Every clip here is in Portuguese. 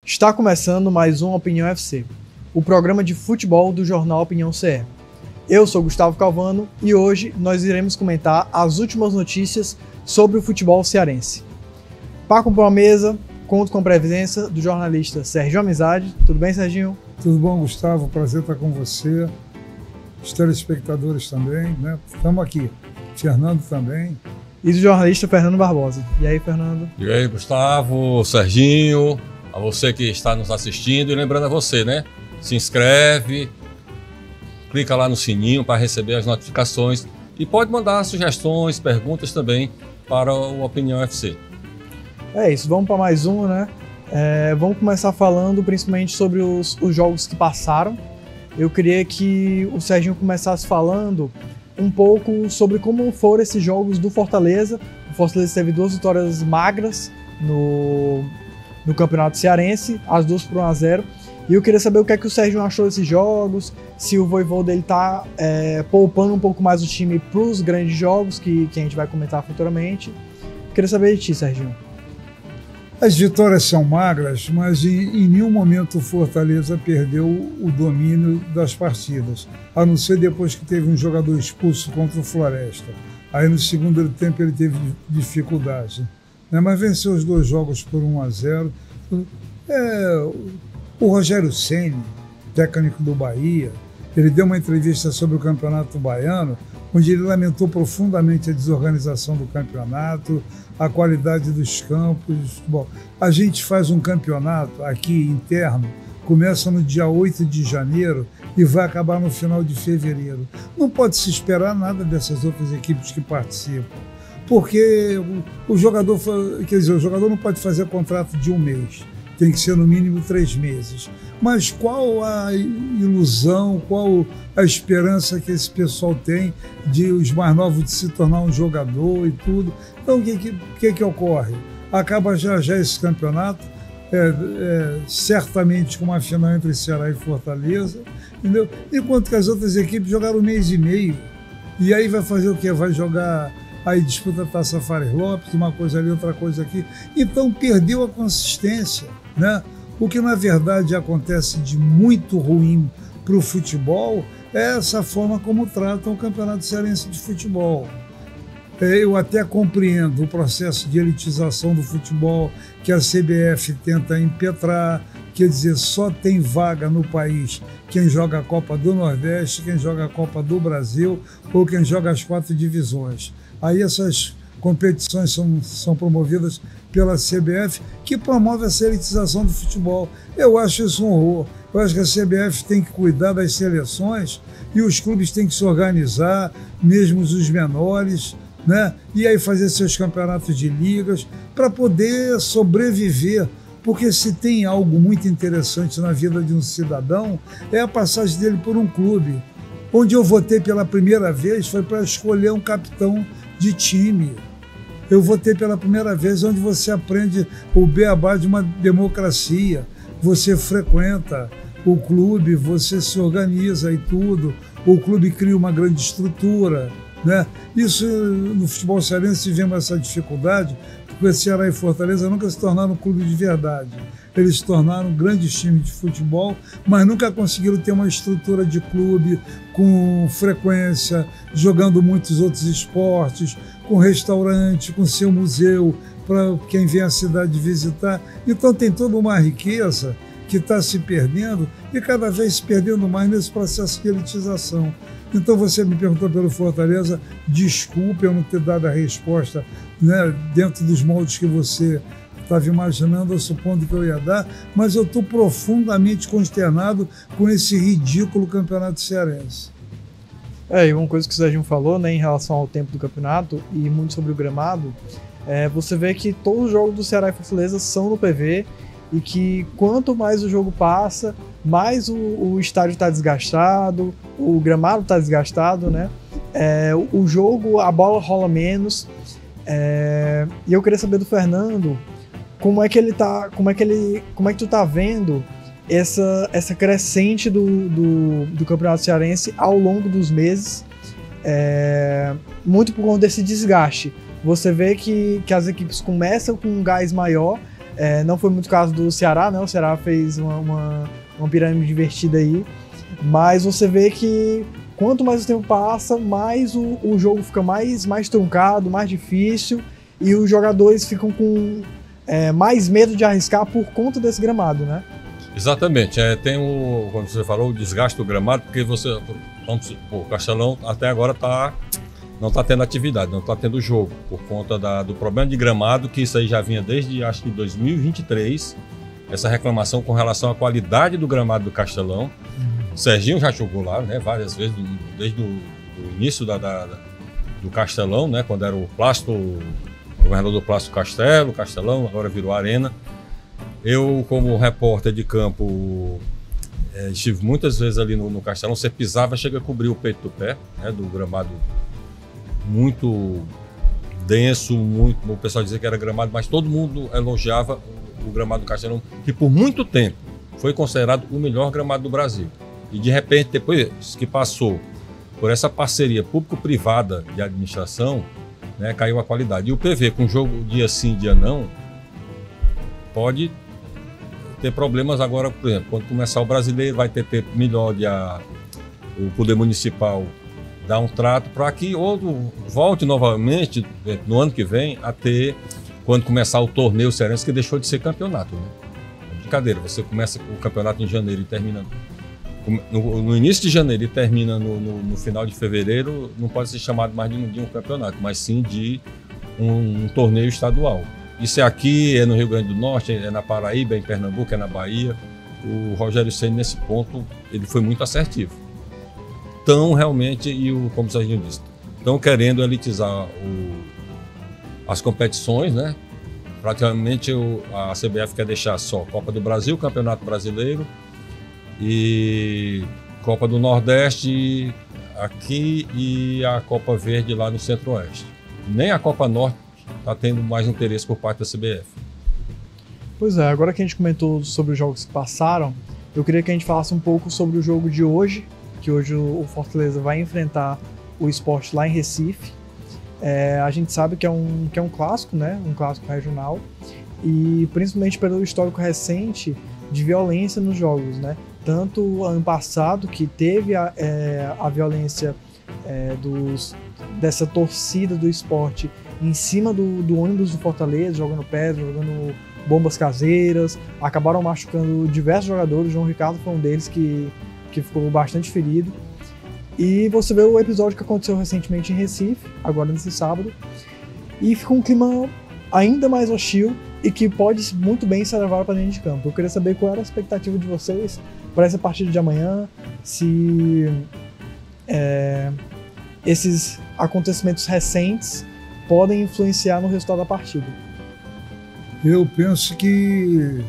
Está começando mais um Opinião FC, o programa de futebol do jornal Opinião CE. Eu sou Gustavo Calvano e hoje nós iremos comentar as últimas notícias sobre o futebol cearense. Para compor a mesa, conto com a presença do jornalista Sérgio Amizade. Tudo bem, Serginho? Tudo bom, Gustavo? Prazer estar com você. Os telespectadores também, né? Estamos aqui. Fernando também. E do jornalista Fernando Barbosa. E aí, Fernando? E aí, Gustavo, Serginho, a você que está nos assistindo. E lembrando a você, né? Se inscreve, clica lá no sininho para receber as notificações e pode mandar sugestões, perguntas também para o Opinião FC. É isso, vamos para mais um, né? Vamos começar falando principalmente sobre os jogos que passaram. Eu queria que o Serginho começasse falando um pouco sobre como foram esses jogos do Fortaleza. O Fortaleza teve 2 vitórias magras no Campeonato Cearense, as 2 por 1-0. E eu queria saber o que é que o Serginho achou desses jogos, se o Vojvoda dele tá poupando um pouco mais o time para os grandes jogos, que a gente vai comentar futuramente. Queria saber de ti, Serginho. As vitórias são magras, mas em nenhum momento o Fortaleza perdeu o domínio das partidas, a não ser depois que teve um jogador expulso contra o Floresta. Aí no segundo tempo ele teve dificuldade, né? Mas venceu os 2 jogos por 1-0. O Rogério Ceni, técnico do Bahia, ele deu uma entrevista sobre o Campeonato Baiano, onde ele lamentou profundamente a desorganização do campeonato, a qualidade dos campos. Bom, a gente faz um campeonato aqui interno, começa no dia 8 de janeiro e vai acabar no final de fevereiro. Não pode se esperar nada dessas outras equipes que participam, porque o jogador não pode fazer contrato de 1 mês. Tem que ser no mínimo 3 meses. Mas qual a ilusão, qual a esperança que esse pessoal tem de os mais novos de se tornar um jogador e tudo? Então o que ocorre? Acaba já esse campeonato, certamente com uma final entre Ceará e Fortaleza, entendeu? Enquanto que as outras equipes jogaram 1 mês e meio. E aí vai fazer o quê? Vai jogar... Aí disputa a Taça Fares Lopes, uma coisa ali, outra coisa aqui. Então perdeu a consistência, né? O que na verdade acontece de muito ruim para o futebol é essa forma como tratam o Campeonato Cearense de Futebol. Eu até compreendo o processo de elitização do futebol que a CBF tenta impetrar, quer dizer, só tem vaga no país quem joga a Copa do Nordeste, quem joga a Copa do Brasil ou quem joga as 4 divisões. Aí essas competições são promovidas pela CBF, que promove essa elitização do futebol. Eu acho isso um horror. Eu acho que a CBF tem que cuidar das seleções e os clubes têm que se organizar, mesmo os menores, né? E aí fazer seus campeonatos de ligas para poder sobreviver. Porque se tem algo muito interessante na vida de um cidadão, é a passagem dele por um clube. Onde eu votei pela primeira vez foi para escolher um capitão de time. Eu votei pela primeira vez onde você aprende o beabá de uma democracia. Você frequenta o clube, você se organiza e tudo. O clube cria uma grande estrutura, né? Isso no futebol cearense tivemos essa dificuldade, porque Ceará e Fortaleza nunca se tornaram um clube de verdade. Eles se tornaram grandes times de futebol, mas nunca conseguiram ter uma estrutura de clube com frequência, jogando muitos outros esportes, com restaurante, com seu museu, para quem vem à cidade visitar. Então tem toda uma riqueza que está se perdendo e cada vez se perdendo mais nesse processo de elitização. Então você me perguntou pelo Fortaleza, desculpe eu não ter dado a resposta, né, dentro dos moldes que você estava imaginando ou supondo que eu ia dar, mas eu estou profundamente consternado com esse ridículo campeonato cearense. E uma coisa que o Serginho falou, né, em relação ao tempo do campeonato e muito sobre o gramado, você vê que todos os jogos do Ceará e Fortaleza são no PV e que quanto mais o jogo passa, mais o estádio está desgastado, o gramado está desgastado, né? O jogo, a bola rola menos. E eu queria saber do Fernando como é que tu tá vendo essa crescente do Campeonato Cearense ao longo dos meses, muito por conta desse desgaste. Você vê que as equipes começam com um gás maior, Não foi muito o caso do Ceará, né? O Ceará fez uma pirâmide invertida aí. Mas você vê que quanto mais o tempo passa, mais o jogo fica mais truncado, mais difícil. E os jogadores ficam com mais medo de arriscar por conta desse gramado, né? Exatamente. Tem quando você falou, o desgaste do gramado, porque o Castelão até agora não está tendo atividade, não está tendo jogo, por conta do problema de gramado, que isso aí já vinha desde, acho que 2023, essa reclamação com relação à qualidade do gramado do Castelão. O Serginho já jogou lá, né, várias vezes, desde o início do Castelão, né, quando era o governador do Plástico Castelão, agora virou Arena. Eu, como repórter de campo, estive muitas vezes ali no Castelão. Você pisava, chega a cobrir o peito do pé, né, do gramado muito denso, o pessoal dizia que era gramado, mas todo mundo elogiava o gramado do Castelão, que por muito tempo foi considerado o melhor gramado do Brasil. E de repente, depois que passou por essa parceria público-privada de administração, né, caiu a qualidade. E o PV, com jogo dia sim, dia não, pode ter problemas agora, por exemplo, quando começar o Brasileiro, vai ter tempo melhor o Poder Municipal dar um trato para que outro volte novamente no ano que vem a ter, quando começar o torneio cearense, que deixou de ser campeonato, né? É brincadeira, você começa o campeonato em janeiro e termina no início de janeiro e termina no final de fevereiro, não pode ser chamado mais de um campeonato, mas sim de um torneio estadual. Isso é aqui, é no Rio Grande do Norte, é na Paraíba, é em Pernambuco, é na Bahia. O Rogério Ceni, nesse ponto, ele foi muito assertivo. Estão realmente, como o Serginho disse, estão querendo elitizar as competições, né? Praticamente a CBF quer deixar só Copa do Brasil, Campeonato Brasileiro e Copa do Nordeste aqui e a Copa Verde lá no Centro-Oeste. Nem a Copa Norte está tendo mais interesse por parte da CBF. Pois é, agora que a gente comentou sobre os jogos que passaram, eu queria que a gente falasse um pouco sobre o jogo de hoje, que hoje o Fortaleza vai enfrentar o Sport lá em Recife. A gente sabe que é um clássico, né? Um clássico regional, e principalmente pelo histórico recente de violência nos jogos, né? Tanto ano passado, que teve a violência dessa torcida do Sport em cima do ônibus do Fortaleza, jogando pedra, jogando bombas caseiras, acabaram machucando diversos jogadores. João Ricardo foi um deles que ficou bastante ferido. E você vê o episódio que aconteceu recentemente em Recife, agora nesse sábado, e ficou um clima ainda mais hostil e que pode muito bem ser levado para dentro de campo. Eu queria saber qual era a expectativa de vocês para essa partida de amanhã, se esses acontecimentos recentes podem influenciar no resultado da partida. Eu penso que,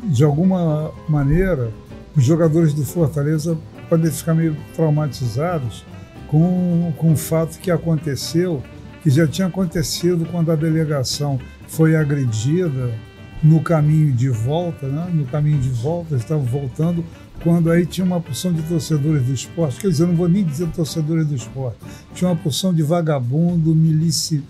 de alguma maneira, os jogadores do Fortaleza podem ficar meio traumatizados com o fato que aconteceu, que já tinha acontecido quando a delegação foi agredida no caminho de volta, né? No caminho de volta, eles estavam voltando, quando aí tinha uma porção de torcedores do esporte, quer dizer, eu não vou nem dizer torcedores do esporte, tinha uma porção de vagabundo, milícia,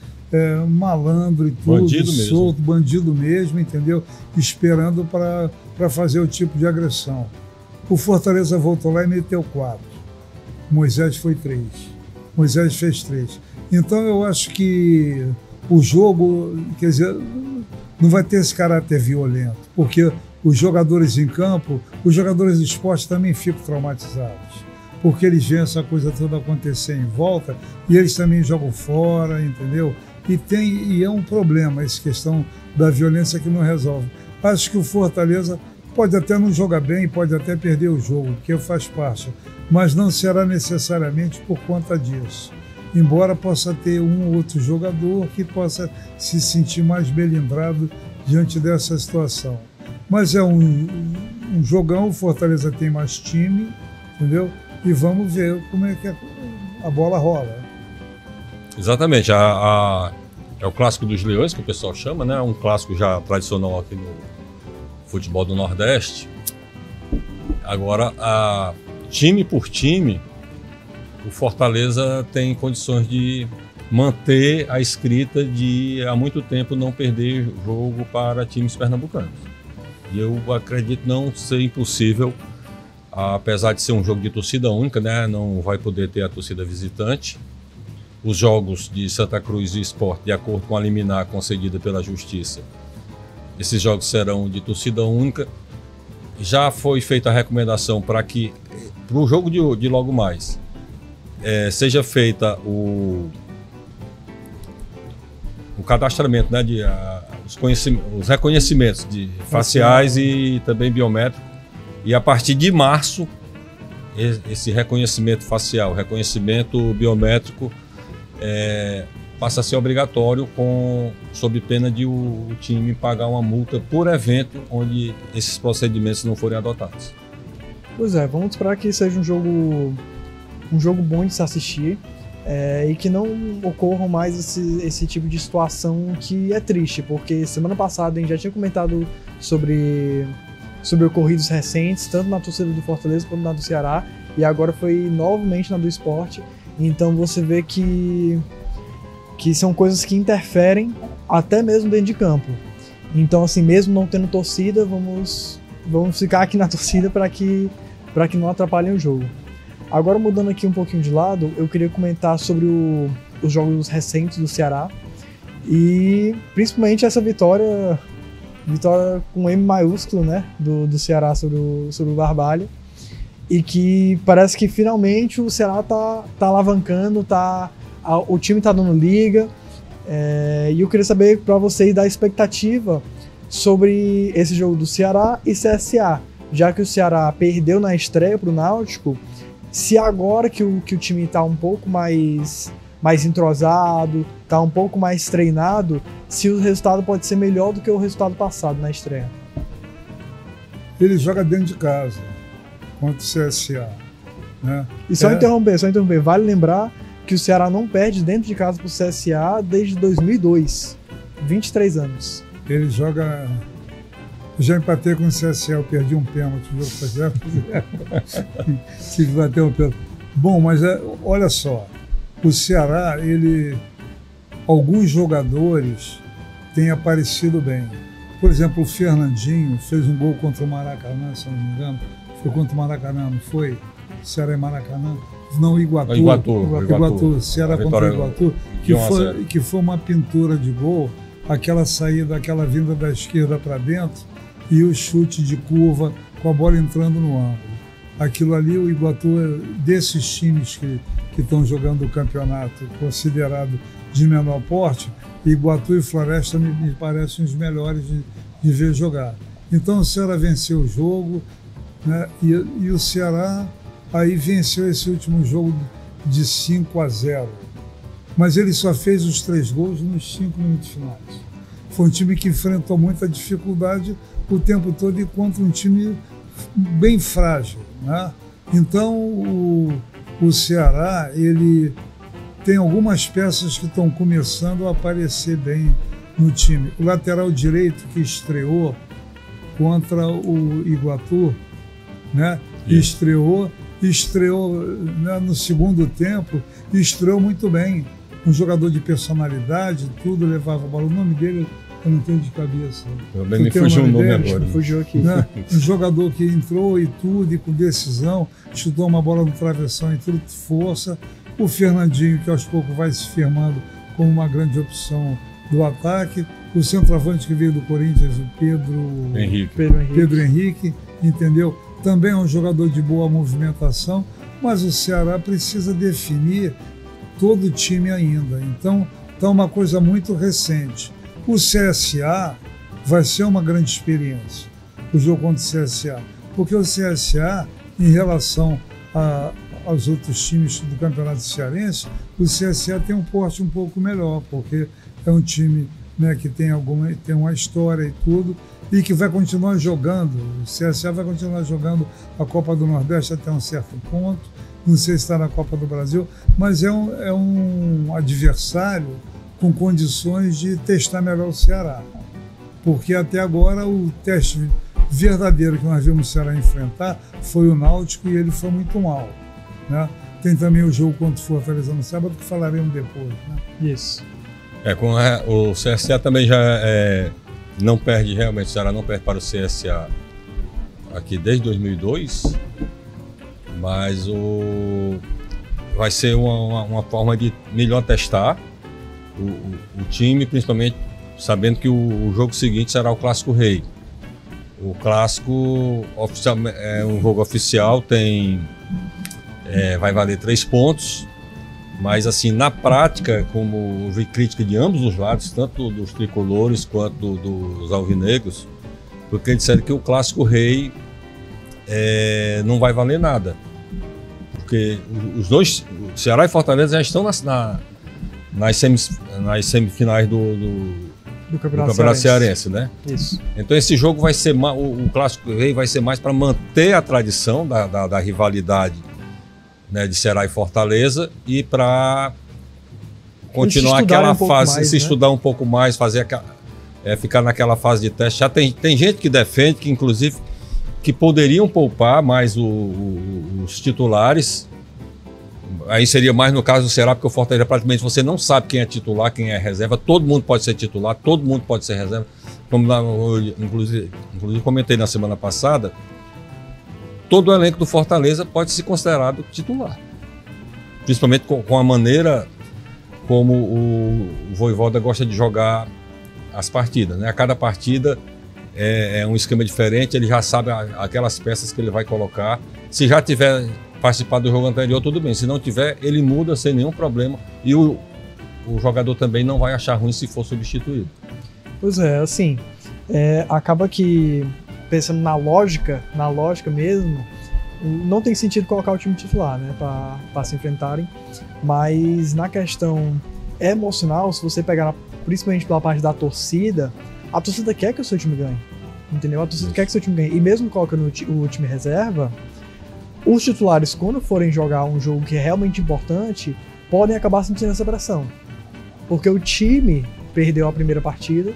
malandro e tudo, bandido solto, mesmo. Bandido mesmo, entendeu? Esperando para fazer o tipo de agressão. O Fortaleza voltou lá e meteu 4. Moisés foi 3. Moisés fez 3. Então eu acho que o jogo, quer dizer, não vai ter esse caráter violento, porque os jogadores em campo, os jogadores do esporte também ficam traumatizados, porque eles veem essa coisa toda acontecer em volta e eles também jogam fora, entendeu? E é um problema essa questão da violência que não resolve. Acho que o Fortaleza pode até não jogar bem, pode até perder o jogo, porque faz parte, mas não será necessariamente por conta disso. Embora possa ter um ou outro jogador que possa se sentir mais melindrado diante dessa situação. Mas é um jogão, o Fortaleza tem mais time, entendeu? E vamos ver como é que a bola rola. Exatamente, é o clássico dos leões, que o pessoal chama, né? Um clássico já tradicional aqui no futebol do Nordeste. Agora, time por time, o Fortaleza tem condições de manter a escrita de há muito tempo não perder jogo para times pernambucanos. E eu acredito não ser impossível, apesar de ser um jogo de torcida única, né? Não vai poder ter a torcida visitante. Os jogos de Santa Cruz e Sport, de acordo com a liminar concedida pela Justiça, esses jogos serão de torcida única. Já foi feita a recomendação para que, para o jogo de logo mais, seja feita o cadastramento, né, os reconhecimentos faciais e também biométricos. E a partir de março, esse reconhecimento facial, reconhecimento biométrico, passa a ser obrigatório, sob pena de o time pagar uma multa por evento onde esses procedimentos não forem adotados. Pois é, vamos esperar que seja um jogo bom de se assistir e que não ocorram mais esse tipo de situação que é triste, porque semana passada a gente já tinha comentado sobre ocorridos recentes, tanto na torcida do Fortaleza quanto na do Ceará, e agora foi novamente na do Sport. Então você vê que são coisas que interferem até mesmo dentro de campo. Então, assim, mesmo não tendo torcida, vamos ficar aqui na torcida para que não atrapalhem o jogo. Agora, mudando aqui um pouquinho de lado, eu queria comentar sobre os jogos recentes do Ceará e principalmente essa vitória com M maiúsculo, né, do Ceará sobre o Barbalha, e que parece que finalmente o Ceará tá alavancando, o time tá dando liga, e eu queria saber para vocês da expectativa sobre esse jogo do Ceará e CSA, já que o Ceará perdeu na estreia pro Náutico, se agora que o time tá um pouco mais entrosado, tá um pouco mais treinado, se o resultado pode ser melhor do que o resultado passado na estreia. Ele joga dentro de casa contra o CSA, né? E só interromper, vale lembrar que o Ceará não perde dentro de casa pro CSA desde 2002, 23 anos. Ele joga... Eu já empatei com o CSA, eu perdi um pênalti, tive que bater um pênalti. Bom, mas olha só, o Ceará, alguns jogadores têm aparecido bem. Por exemplo, o Fernandinho fez um gol contra o Maracanã, se não me engano. Foi contra o Maracanã, não foi? Ceará e Maracanã? Não, Iguatu. Iguatu. Ceará contra o Iguatu, que foi uma pintura de gol, aquela saída, aquela vinda da esquerda para dentro e o chute de curva com a bola entrando no ângulo. Aquilo ali, o Iguatu, desses times que estão jogando o campeonato considerado de menor porte, Iguatu e Floresta me parecem os melhores de ver jogar. Então o Ceará venceu o jogo, né? E o Ceará aí venceu esse último jogo de 5-0. Mas ele só fez os 3 gols nos 5 minutos finais. Foi um time que enfrentou muita dificuldade o tempo todo e contra um time bem frágil, né? Então o Ceará, ele tem algumas peças que estão começando a aparecer bem no time. O lateral direito que estreou contra o Iguatu, né? Estreou, né, no segundo tempo, e estreou muito bem. Um jogador de personalidade, tudo, levava a bola. O nome dele eu não tenho de cabeça. Também me fugiu o nome agora. Fugiu aqui. Né? Um jogador que entrou e tudo, e com decisão, chutou uma bola no travessão e tudo, força. O Fernandinho, que aos poucos vai se firmando como uma grande opção do ataque. O centroavante que veio do Corinthians, o Pedro Henrique, entendeu? Também é um jogador de boa movimentação, mas o Ceará precisa definir todo o time ainda. Então, tá uma coisa muito recente. O CSA vai ser uma grande experiência, o jogo contra o CSA, porque o CSA, em relação aos outros times do Campeonato Cearense, o CSA tem um porte um pouco melhor, porque é um time, né, que tem uma história e tudo, e que vai continuar jogando. O CSA vai continuar jogando a Copa do Nordeste até um certo ponto, não sei se está na Copa do Brasil, mas é um adversário com condições de testar melhor o Ceará. Porque até agora o teste verdadeiro que nós vimos o Ceará enfrentar foi o Náutico e ele foi muito mal, né? tem também o jogo contra o Fortaleza no sábado, que falaremos depois. Né? Isso. O CSA também já não perde, realmente, o Ceará não perde para o CSA aqui desde 2002, mas vai ser uma forma de melhor testar o time, principalmente sabendo que o jogo seguinte será o Clássico Rei. O Clássico é um jogo oficial, vai valer 3 pontos, mas assim, na prática, como eu vi crítica de ambos os lados, tanto dos tricolores quanto dos alvinegros, porque eles disseram que o Clássico Rei não vai valer nada. Porque os dois, Ceará e Fortaleza, já estão nas semifinais do Campeonato Cearense, né? Isso. Então esse jogo vai ser o Clássico Rei vai ser mais para manter a tradição da rivalidade, né, de Ceará e Fortaleza, e para continuar aquela fase, se estudar um pouco mais, fazer ficar naquela fase de teste. Já tem gente que defende que, inclusive, que poderiam poupar mais os titulares. Aí seria mais no caso do Ceará, porque o Fortaleza praticamente você não sabe quem é titular, quem é reserva. Todo mundo pode ser titular, todo mundo pode ser reserva. Como inclusive comentei na semana passada, todo o elenco do Fortaleza pode ser considerado titular. Principalmente com a maneira como o Vojvoda gosta de jogar as partidas, né? A cada partida é um esquema diferente, ele já sabe aquelas peças que ele vai colocar. Se já tiver participado do jogo anterior, tudo bem. Se não tiver, ele muda sem nenhum problema. E o jogador também não vai achar ruim se for substituído. Pois é, assim, acaba que, pensando na lógica mesmo, não tem sentido colocar o time titular, né, para se enfrentarem. Mas na questão emocional, se você pegar principalmente pela parte da torcida, a torcida quer que o seu time ganhe, entendeu? A torcida quer que o seu time ganhe. E mesmo colocando o time reserva, os titulares, quando forem jogar um jogo que é realmente importante, podem acabar sentindo essa pressão. Porque o time perdeu a primeira partida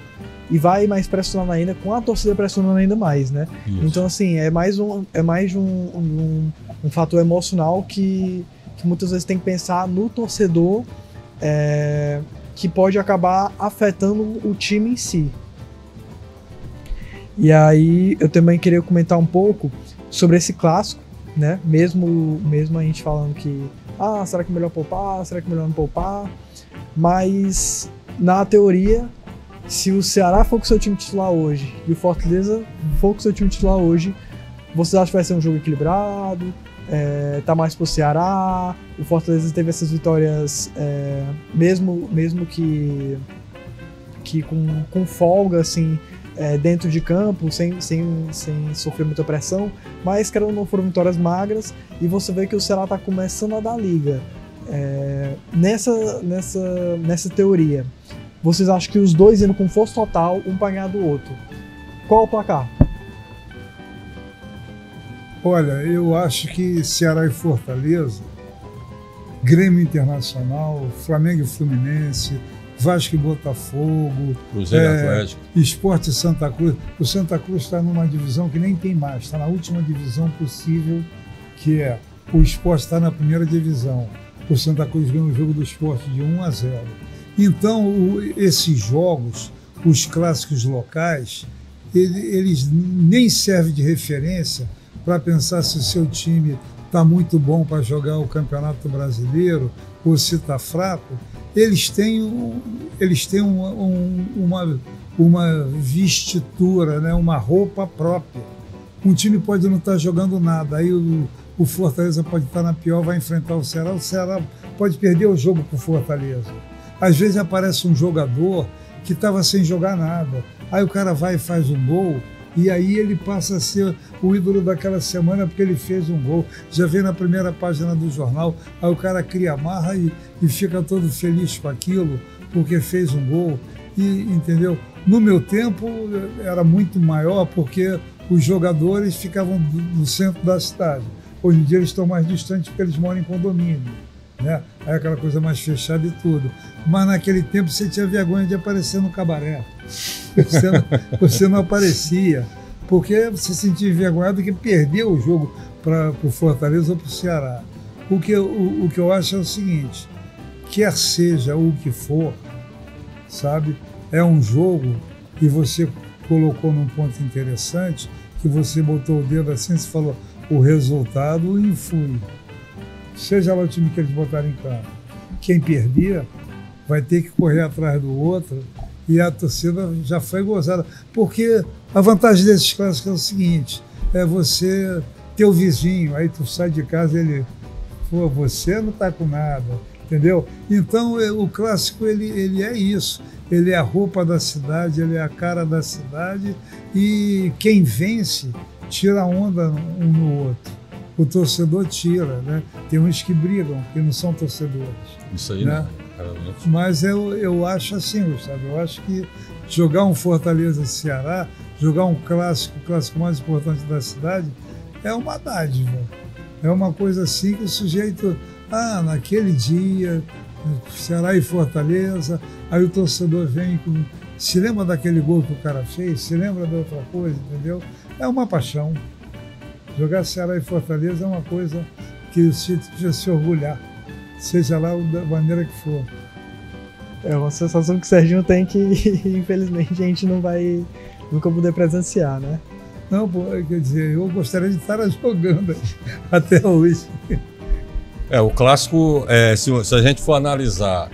e vai mais pressionando ainda, com a torcida pressionando ainda mais, né? Isso. Então, assim, é mais um fator emocional que muitas vezes tem que pensar no torcedor, que pode acabar afetando o time em si. E aí, eu também queria comentar um pouco sobre esse clássico, né? Mesmo a gente falando que será que é melhor poupar? Será que é melhor não poupar? Mas, na teoria, se o Ceará for com o seu time titular hoje e o Fortaleza for com o seu time titular hoje, vocês acham que vai ser um jogo equilibrado? Tá mais pro Ceará? O Fortaleza teve essas vitórias mesmo que com folga, assim, dentro de campo, sem sofrer muita pressão, mas que não foram vitórias magras, e você vê que o Ceará está começando a dar liga. Nessa teoria, vocês acham que os dois indo com força total, um para ganhar do outro? Qual o placar? Olha, eu acho que Ceará e Fortaleza, Grêmio Internacional, Flamengo e Fluminense, Vasco e Botafogo, Cruzeiro e Atlético, Sport e Santa Cruz. O Santa Cruz está numa divisão que nem tem mais, está na última divisão possível, que o Sport está na primeira divisão. O Santa Cruz ganhou o jogo do Sport de 1-0. Então, esses jogos, os clássicos locais, eles nem servem de referência para pensar se o seu time está muito bom para jogar o Campeonato Brasileiro ou se está fraco. Eles têm uma vestitura, né, uma roupa própria. Um time pode não estar jogando nada, aí o Fortaleza pode estar na pior, vai enfrentar o Ceará pode perder o jogo para o Fortaleza. Às vezes aparece um jogador que estava sem jogar nada, aí o cara vai e faz um gol, e aí ele passa a ser o ídolo daquela semana porque ele fez um gol. Já vem na primeira página do jornal, aí o cara cria marra e fica todo feliz com aquilo porque fez um gol. Entendeu? No meu tempo era muito maior porque os jogadores ficavam no centro da cidade. Hoje em dia eles estão mais distantes porque eles moram em condomínio, né? Aí aquela coisa mais fechada e tudo. Mas naquele tempo você tinha vergonha de aparecer no cabaré. Você não aparecia, porque você se sentia envergonhado que perdeu o jogo para o Fortaleza ou para o Ceará. O que eu acho é o seguinte, quer seja o que for, sabe, é um jogo, e você colocou num ponto interessante, que você botou o dedo assim, você falou, o resultado influi. Seja lá o time que eles botarem em campo. Quem perder vai ter que correr atrás do outro, e a torcida já foi gozada. Porque a vantagem desses clássicos é o seguinte, é você ter o vizinho, aí tu sai de casa e ele, pô, você não tá com nada, entendeu? Então o clássico ele é isso, ele é a roupa da cidade, ele é a cara da cidade, e quem vence tira onda um no outro. O torcedor tira, né? Tem uns que brigam, que não são torcedores. Isso aí, né? Não. Mas eu acho assim, Gustavo, eu acho que jogar um Fortaleza Ceará, jogar um clássico, o clássico mais importante da cidade, é uma dádiva. É uma coisa assim que o sujeito, naquele dia, Ceará e Fortaleza, aí o torcedor vem com... Se lembra daquele gol que o cara fez? Se lembra de outra coisa, entendeu? É uma paixão. Jogar Ceará e Fortaleza é uma coisa que você precisa se orgulhar, seja lá da maneira que for. É uma sensação que o Serginho tem que, infelizmente, a gente não vai nunca poder presenciar, né? Não, quer dizer, eu gostaria de estar jogando até hoje. O clássico, se a gente for analisar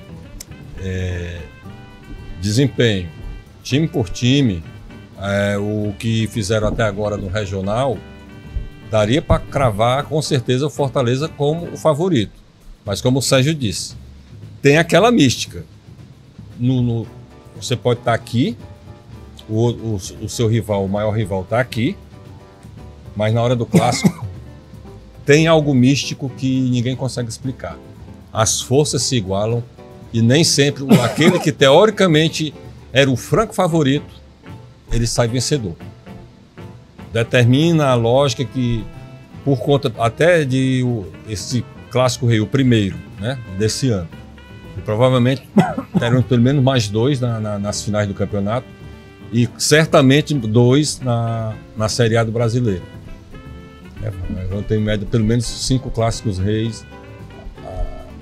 desempenho, time por time, o que fizeram até agora no regional, daria para cravar com certeza o Fortaleza como o favorito. Mas como o Sérgio disse, tem aquela mística. Você pode estar aqui, o seu rival, o maior rival está aqui, mas na hora do clássico tem algo místico que ninguém consegue explicar. As forças se igualam e nem sempre aquele que teoricamente era o franco favorito, ele sai vencedor. Determina a lógica que, por conta até de esse clássico rei, o primeiro, né, desse ano, e provavelmente terão pelo menos mais 2 nas finais do campeonato e certamente 2 na Série A do Brasileiro. Vão ter em média pelo menos 5 clássicos reis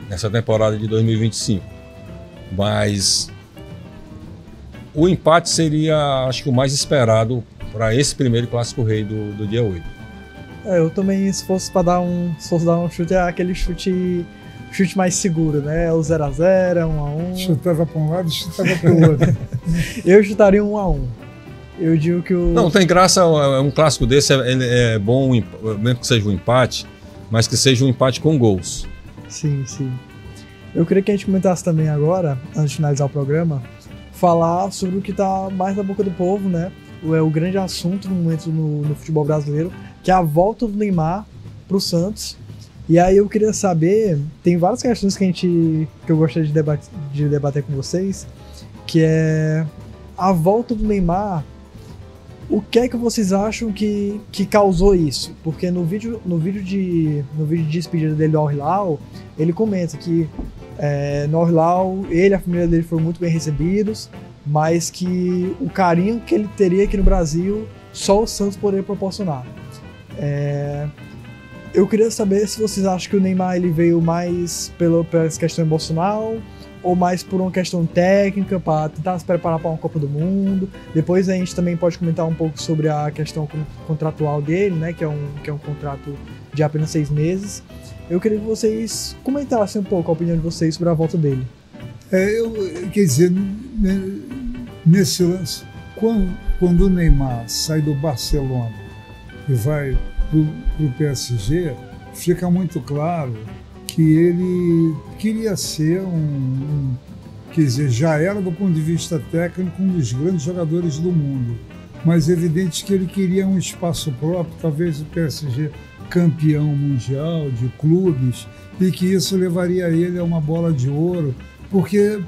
nessa temporada de 2025. Mas o empate seria, acho que, o mais esperado para esse primeiro clássico rei do dia 8. Eu também, se fosse dar um chute, é aquele chute mais seguro, né? O 0x0, 1x1. Chutava para um lado e chutava para o outro. Eu chutaria 1x1. Eu digo que o... Não tem graça, um clássico desse é bom, mesmo que seja um empate, mas que seja um empate com gols. Sim, sim. Eu queria que a gente comentasse também agora, antes de finalizar o programa, falar sobre o que está mais na boca do povo, né? O grande assunto no momento no futebol brasileiro, que é a volta do Neymar para o Santos. E aí eu queria saber, tem várias questões que eu gostaria de debater com vocês, que é a volta do Neymar. O que é que vocês acham que causou isso? Porque no vídeo de despedida dele do Al Hilal, ele comenta que no Al Hilal ele e a família dele foram muito bem recebidos, mas que o carinho que ele teria aqui no Brasil só o Santos poderia proporcionar. Eu queria saber se vocês acham que o Neymar ele veio mais pela essa questão emocional ou mais por uma questão técnica para tentar se preparar para uma Copa do Mundo. Depois a gente também pode comentar um pouco sobre a questão contratual dele, né, que é um contrato de apenas 6 meses. Eu queria que vocês comentassem um pouco a opinião de vocês sobre a volta dele. Quer dizer, nesse lance, quando o Neymar sai do Barcelona e vai para o PSG, fica muito claro que ele queria ser quer dizer, já era do ponto de vista técnico um dos grandes jogadores do mundo, mas é evidente que ele queria um espaço próprio, talvez o PSG campeão mundial de clubes, e que isso levaria ele a uma bola de ouro, porque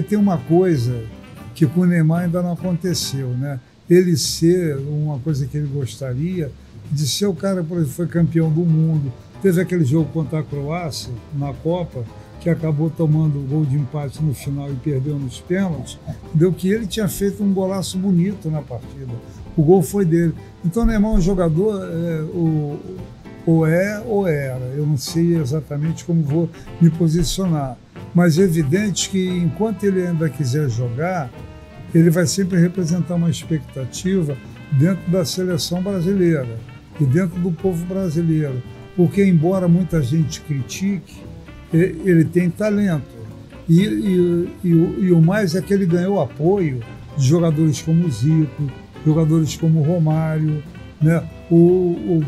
tem uma coisa que com o Neymar ainda não aconteceu, né? Ele ser uma coisa que ele gostaria de ser o cara, por exemplo, foi campeão do mundo. Teve aquele jogo contra a Croácia, na Copa, que acabou tomando o gol de empate no final e perdeu nos pênaltis, deu que ele tinha feito um golaço bonito na partida. O gol foi dele. Então o Neymar é um jogador, o Ou é ou era. Eu não sei exatamente como vou me posicionar. Mas é evidente que enquanto ele ainda quiser jogar, ele vai sempre representar uma expectativa dentro da seleção brasileira e dentro do povo brasileiro. Porque, embora muita gente critique, ele tem talento. E o mais é que ele ganhou apoio de jogadores como o Zico, jogadores como o Romário, né? O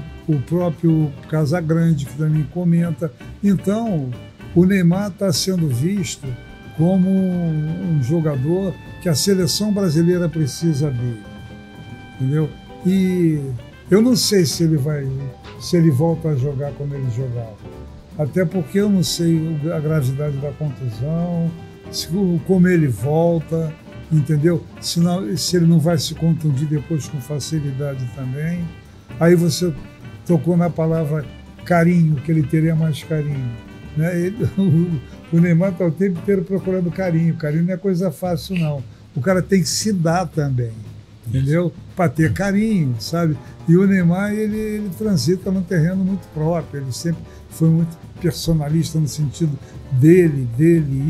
próprio Casagrande, que também comenta. Então, o Neymar está sendo visto como um jogador que a seleção brasileira precisa dele, entendeu? E eu não sei se ele volta a jogar como ele jogava, até porque eu não sei a gravidade da contusão, como ele volta, entendeu? Se ele não vai se contundir depois com facilidade também. Aí você tocou na palavra carinho, que ele teria mais carinho, né? O Neymar está o tempo inteiro procurando carinho. Carinho não é coisa fácil, não. O cara tem que se dar também, entendeu? Para ter carinho, sabe? E o Neymar, ele transita num terreno muito próprio. Ele sempre foi muito personalista no sentido dele,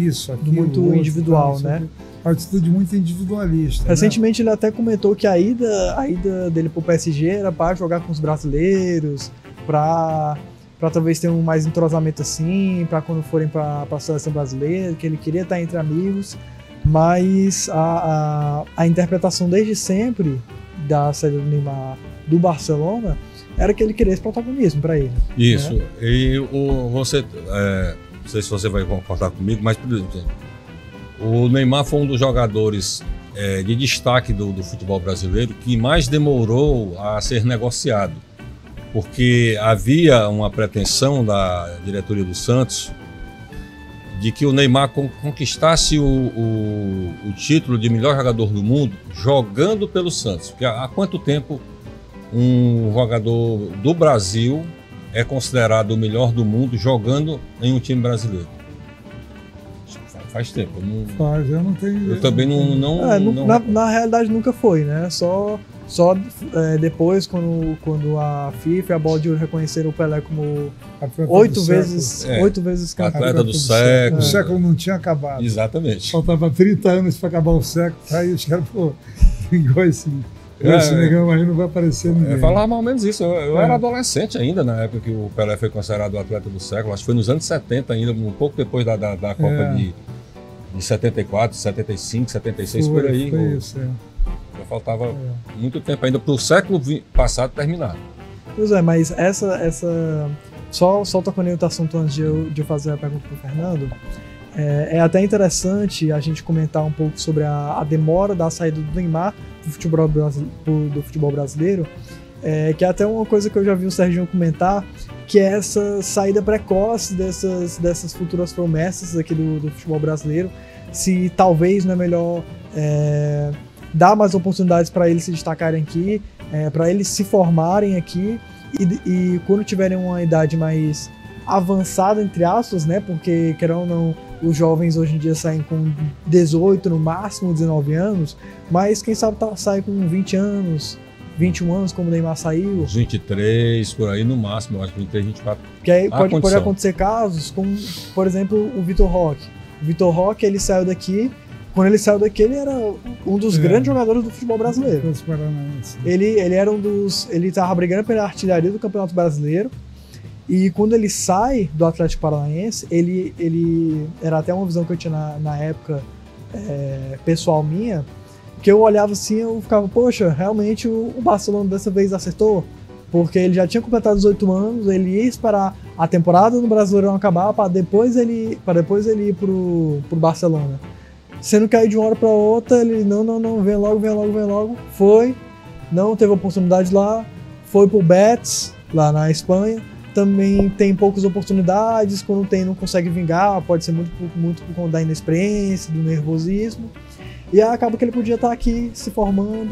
isso, aquilo. Muito outro, individual, né? Atitude muito individualista. Recentemente, né? Ele até comentou que a ida dele pro PSG era para jogar com os brasileiros, para talvez ter um mais entrosamento assim, para quando forem para a seleção brasileira, que ele queria estar entre amigos, mas a interpretação desde sempre da saída do Neymar do Barcelona era que ele queria esse protagonismo para ele. Isso. Né? E você, não sei se você vai concordar comigo, mas por exemplo, o Neymar foi um dos jogadores de destaque do futebol brasileiro que mais demorou a ser negociado, porque havia uma pretensão da diretoria do Santos de que o Neymar conquistasse o título de melhor jogador do mundo jogando pelo Santos. Porque há quanto tempo um jogador do Brasil é considerado o melhor do mundo jogando em um time brasileiro? Faz tempo. Eu não tenho. Eu também não. Na realidade nunca foi, né? Só depois, quando a FIFA e a Bola de Ouro reconheceram o Pelé como 8 vezes atleta do século. O século não tinha acabado. Exatamente. Faltava 30 anos para acabar o século. Aí os caras, igual esse negão aí não vai aparecer ninguém. Eu falava mais ou menos isso. Eu era adolescente ainda na época que o Pelé foi considerado o atleta do século. Acho que foi nos anos 70 ainda, um pouco depois da Copa de 74, 75, 76, por aí. Foi isso, Já faltava muito tempo ainda para o século passado terminar. Pois é, mas só tocando em outro assunto antes de eu fazer a pergunta para o Fernando, é até interessante a gente comentar um pouco sobre a demora da saída do Neymar do futebol brasileiro, que é até uma coisa que eu já vi o Serginho comentar, que é essa saída precoce dessas futuras promessas aqui do futebol brasileiro, se talvez não é melhor dar mais oportunidades para eles se destacarem aqui, para eles se formarem aqui e quando tiverem uma idade mais avançada, entre aspas, né? Porque, querendo ou não, os jovens hoje em dia saem com 18, no máximo 19 anos, mas quem sabe sair com 20 anos, 21 anos, como o Neymar saiu. 23, por aí no máximo, eu acho que 23, 24. Que aí pode acontecer casos como, por exemplo, o Vitor Roque. O Vitor Roque, ele saiu daqui. Quando ele saiu daqui, ele era um dos grandes jogadores do futebol brasileiro. Ele era ele estava brigando pela artilharia do Campeonato Brasileiro. E quando ele sai do Atlético Paranaense, ele era até uma visão que eu tinha na época, pessoal minha, que eu olhava assim, eu ficava, poxa, realmente o Barcelona dessa vez acertou, porque ele já tinha completado 18 anos, ele ia esperar a temporada no Brasileirão acabar para depois ele ir pro Barcelona. Sendo que aí de uma hora para outra, ele não, vem logo, foi, não teve oportunidade lá, foi pro Betis, lá na Espanha, também tem poucas oportunidades, quando tem não consegue vingar, pode ser muito por conta da inexperiência, do nervosismo, e aí acaba que ele podia estar aqui se formando,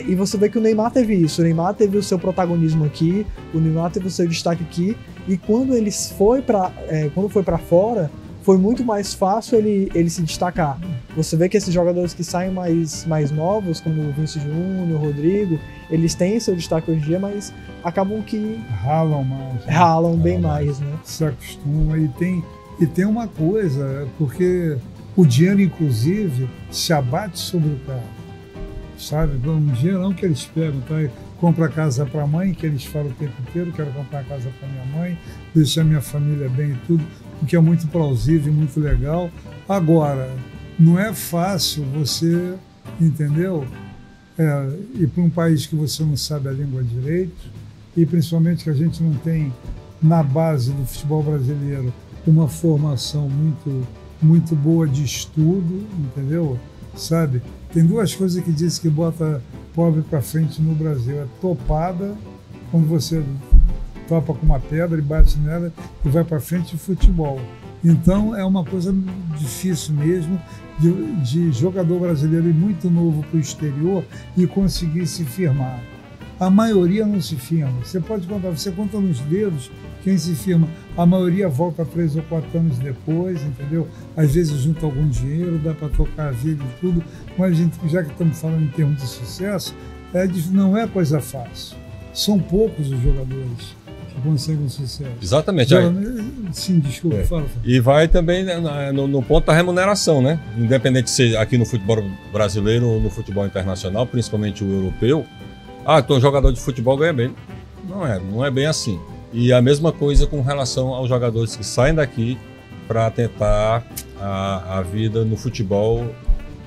e você vê que o Neymar teve isso, o Neymar teve o seu protagonismo aqui, o Neymar teve o seu destaque aqui, e quando ele foi para fora, foi muito mais fácil ele se destacar. Você vê que esses jogadores que saem mais novos, como o Vinícius Júnior, o Rodrigo, eles têm seu destaque hoje em dia, mas acabam que ralam mais. Né? Ralam bem mais, né? Se acostuma. E tem uma coisa, porque o dinheiro, inclusive, se abate sobre o cara. Sabe? Um dinheirão que eles pegam, tá? Compra casa para a mãe, que eles falam o tempo inteiro, quero comprar casa para minha mãe, deixar minha família bem e tudo, o que é muito plausível e muito legal. Agora, não é fácil você, entendeu? Ir para um país que você não sabe a língua direito, e principalmente que a gente não tem, na base do futebol brasileiro, uma formação muito boa de estudo, entendeu? Sabe? Tem duas coisas que dizem que bota pobre para frente no Brasil. É topada, quando você topa com uma pedra e bate nela e vai para frente, de futebol. Então é uma coisa difícil mesmo de jogador brasileiro ir muito novo para o exterior e conseguir se firmar. A maioria não se firma. Você pode contar, você conta nos dedos quem se firma. A maioria volta 3 ou 4 anos depois, entendeu? Às vezes junta algum dinheiro, dá para tocar a vida e tudo, mas já que estamos falando em termos de sucesso, não é coisa fácil. São poucos os jogadores que conseguem sucesso. Exatamente. Sim, desculpa, fala. E vai também no ponto da remuneração, né? Independente de ser aqui no futebol brasileiro ou no futebol internacional, principalmente o europeu. Então jogador de futebol ganha bem. Não é bem assim. E a mesma coisa com relação aos jogadores que saem daqui para tentar a vida no futebol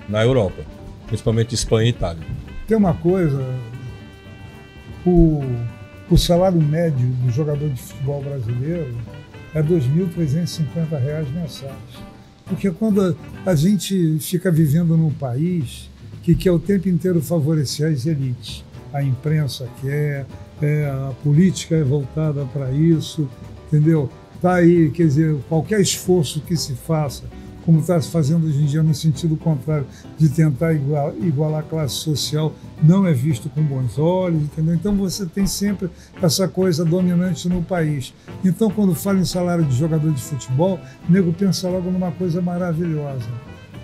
na Europa, principalmente Espanha e Itália. Tem uma coisa, o salário médio do jogador de futebol brasileiro é R$ 2.350 mensais. Porque quando a gente fica vivendo num país que quer o tempo inteiro favorecer as elites, a imprensa quer, a política é voltada para isso, entendeu? Tá aí, quer dizer, qualquer esforço que se faça, como está se fazendo hoje em dia no sentido contrário, de tentar igualar a classe social, não é visto com bons olhos, entendeu? Então você tem sempre essa coisa dominante no país. Então quando fala em salário de jogador de futebol, o nego pensa logo numa coisa maravilhosa.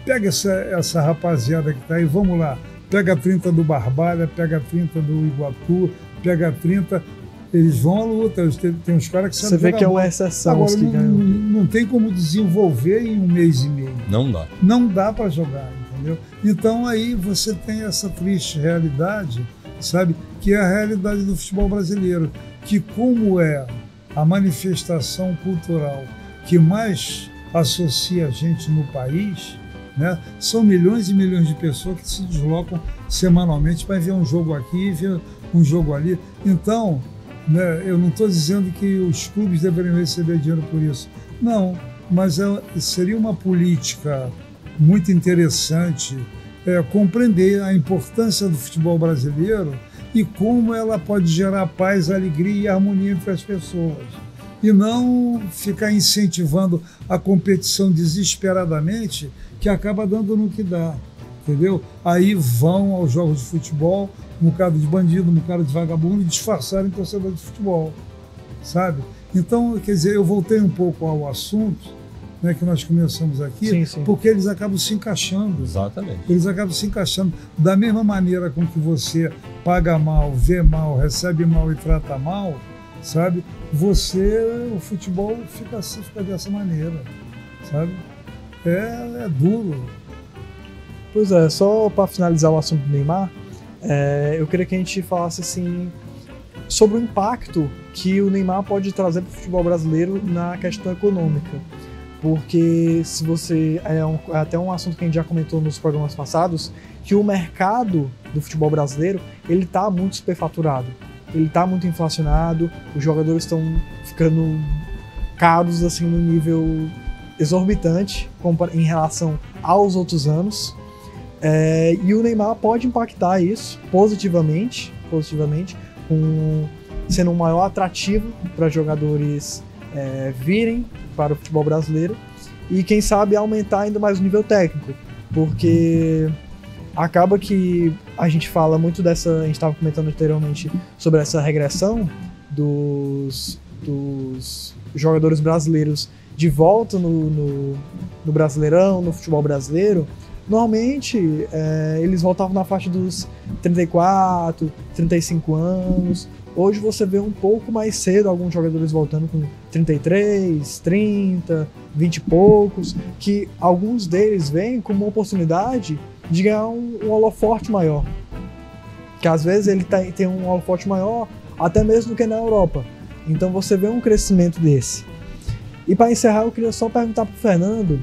Pega essa rapaziada que está aí, vamos lá, pega 30 do Barbalha, pega 30 do Iguatu, pega 30, eles vão à luta, tem uns caras que sabem. Você vê que é uma exceção. Agora, não tem como desenvolver em 1 mês e meio. Não dá. Não dá para jogar, entendeu? Então aí você tem essa triste realidade, sabe? Que é a realidade do futebol brasileiro, que como é a manifestação cultural que mais associa a gente no país, né? São milhões e milhões de pessoas que se deslocam semanalmente para ver um jogo aqui, ver um jogo ali. Então, né, eu não estou dizendo que os clubes deveriam receber dinheiro por isso. Não, mas seria uma política muito interessante compreender a importância do futebol brasileiro e como ela pode gerar paz, alegria e harmonia entre as pessoas. E não ficar incentivando a competição desesperadamente, que acaba dando no que dá, entendeu? Aí vão aos jogos de futebol, um bocado de bandido, um bocado de vagabundo, e disfarçarem torcedor de futebol, sabe? Então, quer dizer, eu voltei um pouco ao assunto, né, que nós começamos aqui, sim. Porque eles acabam se encaixando. Exatamente. Eles acabam se encaixando. Da mesma maneira com que você paga mal, vê mal, recebe mal e trata mal, sabe? O futebol fica assim, fica dessa maneira, sabe? É duro. Pois é, só para finalizar o assunto do Neymar, eu queria que a gente falasse assim sobre o impacto que o Neymar pode trazer para o futebol brasileiro na questão econômica. Porque se você até um assunto que a gente já comentou nos programas passados, que o mercado do futebol brasileiro ele está muito superfaturado, ele está muito inflacionado, os jogadores estão ficando caros assim no nível exorbitante em relação aos outros anos. E o Neymar pode impactar isso positivamente, sendo um maior atrativo para jogadores virem para o futebol brasileiro e quem sabe aumentar ainda mais o nível técnico, porque acaba que a gente fala muito a gente estava comentando anteriormente sobre essa regressão dos jogadores brasileiros de volta no Brasileirão, no futebol brasileiro, normalmente eles voltavam na faixa dos 34, 35 anos. Hoje você vê um pouco mais cedo alguns jogadores voltando com 33, 30, 20 e poucos, que alguns deles vêm como uma oportunidade de ganhar um holofote maior. Que às vezes ele tem um holofote maior até mesmo do que na Europa. Então você vê um crescimento desse. E para encerrar, eu queria só perguntar para o Fernando,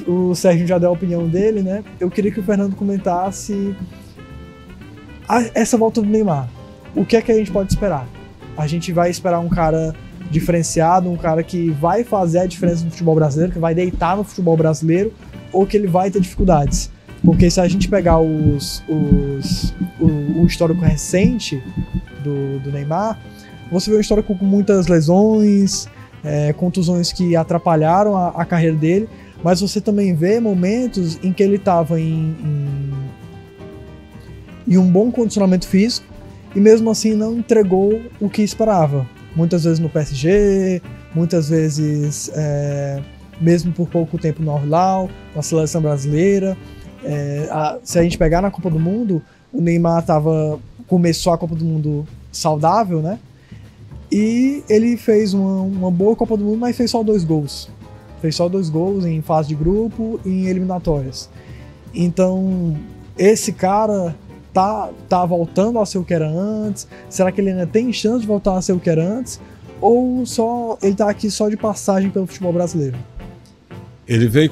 o Sérgio já deu a opinião dele, né? Eu queria que o Fernando comentasse essa volta do Neymar. O que é que a gente pode esperar? A gente vai esperar um cara diferenciado, um cara que vai fazer a diferença no futebol brasileiro, que vai deitar no futebol brasileiro, ou que ele vai ter dificuldades? Porque se a gente pegar o histórico recente do Neymar, você vê um histórico com muitas lesões, contusões que atrapalharam a carreira dele, mas você também vê momentos em que ele estava em um bom condicionamento físico e mesmo assim não entregou o que esperava. Muitas vezes no PSG, muitas vezes mesmo por pouco tempo no Al-Hilal, na seleção brasileira. Se a gente pegar na Copa do Mundo, o Neymar começou a Copa do Mundo saudável, né? E ele fez uma boa Copa do Mundo, mas fez só 2 gols. Fez só 2 gols em fase de grupo e em eliminatórias. Então, esse cara tá voltando a ser o que era antes? Será que ele ainda tem chance de voltar a ser o que era antes? Ou ele tá aqui só de passagem pelo futebol brasileiro? Ele veio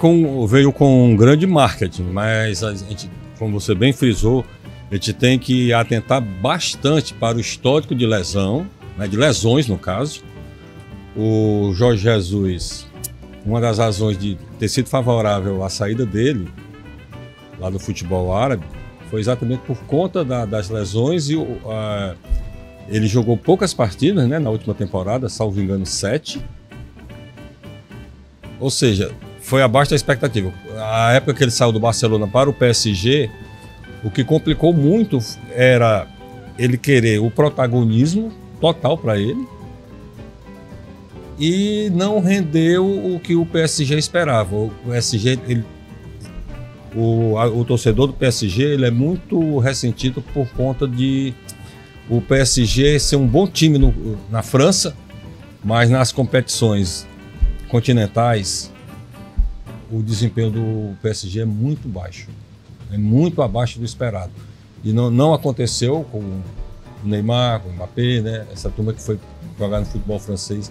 com um grande marketing, mas a gente, como você bem frisou, a gente tem que atentar bastante para o histórico de lesão, né, de lesões no caso. O Jorge Jesus, uma das razões de ter sido favorável à saída dele lá do futebol árabe foi exatamente por conta das lesões e ele jogou poucas partidas, né, na última temporada, salvo engano 7. Ou seja, foi abaixo da expectativa. A época que ele saiu do Barcelona para o PSG, o que complicou muito era ele querer o protagonismo total para ele e não rendeu o que o PSG esperava. O PSG, o torcedor do PSG, ele é muito ressentido por conta de o PSG ser um bom time na França, mas nas competições continentais o desempenho do PSG é muito baixo, é muito abaixo do esperado. E não aconteceu com o Neymar, com o Mbappé, né? Essa turma que foi jogar no futebol francês.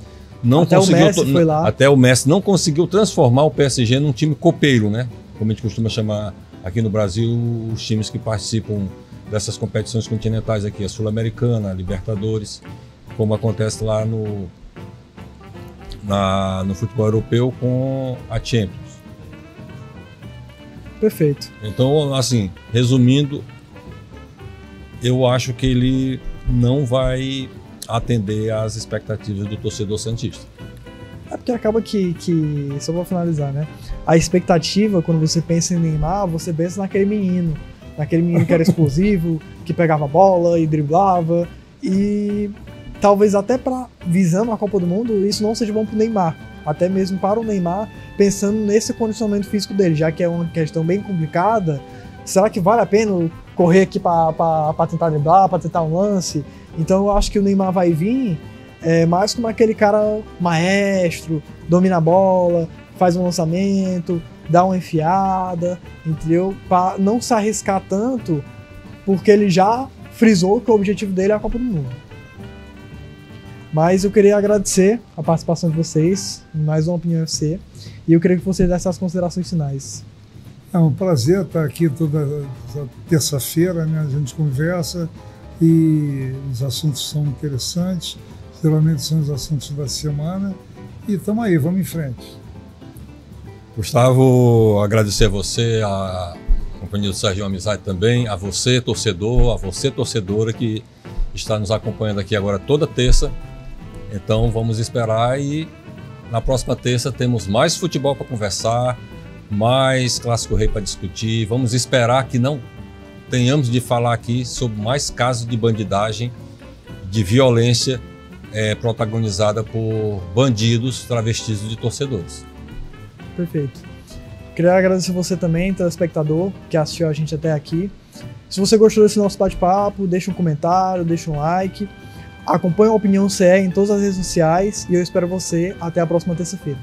Até o Messi não conseguiu transformar o PSG num time copeiro, né? Como a gente costuma chamar aqui no Brasil os times que participam dessas competições continentais aqui, a Sul-Americana, a Libertadores, como acontece lá no futebol europeu com a Champions. Perfeito. Então, assim, resumindo, eu acho que ele não vai atender às expectativas do torcedor santista. É porque acaba que só vou finalizar, né? A expectativa, quando você pensa em Neymar, você pensa naquele menino que era explosivo, que pegava a bola e driblava, e talvez até visando a Copa do Mundo, isso não seja bom pro Neymar, até mesmo para o Neymar, pensando nesse condicionamento físico dele, já que é uma questão bem complicada. Será que vale a pena correr aqui para tentar driblar, para tentar um lance? Então eu acho que o Neymar vai vir mais como aquele cara maestro, domina a bola, faz um lançamento, dá uma enfiada, entendeu? Para não se arriscar tanto, porque ele já frisou que o objetivo dele é a Copa do Mundo. Mas eu queria agradecer a participação de vocês em mais uma Opinião FC e eu queria que vocês dessem as considerações finais. É um prazer estar aqui toda terça-feira, né? A gente conversa e os assuntos são interessantes, geralmente são os assuntos da semana e estamos aí, vamos em frente. Gustavo, agradecer a você, a companhia do Sérgio Amizade também, a você torcedor, a você torcedora que está nos acompanhando aqui agora toda terça. Então vamos esperar e na próxima terça temos mais futebol para conversar, mais Clássico Rei para discutir. Vamos esperar que não tenhamos de falar aqui sobre mais casos de bandidagem, de violência protagonizada por bandidos travestidos de torcedores. Perfeito. Queria agradecer você também, telespectador, que assistiu a gente até aqui. Se você gostou desse nosso bate-papo, deixa um comentário, deixa um like. Acompanhe a Opinião CE em todas as redes sociais e eu espero você até a próxima terça-feira.